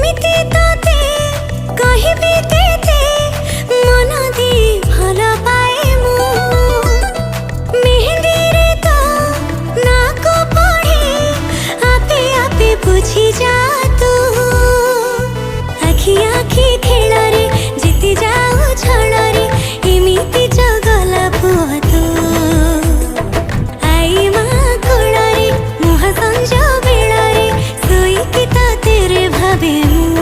केमिति तोते कहिबी केते मन दी भल पाए मु मेहंदी रे तो ना को पढ़े आपे आपे बुझी जा तू आखि आखि खेल रे जीति जाऊ छल रे एमिति जगला पुआ तू आई माँ कोल रे मुह संज बेल रे सोई कि तेरे भावे मु।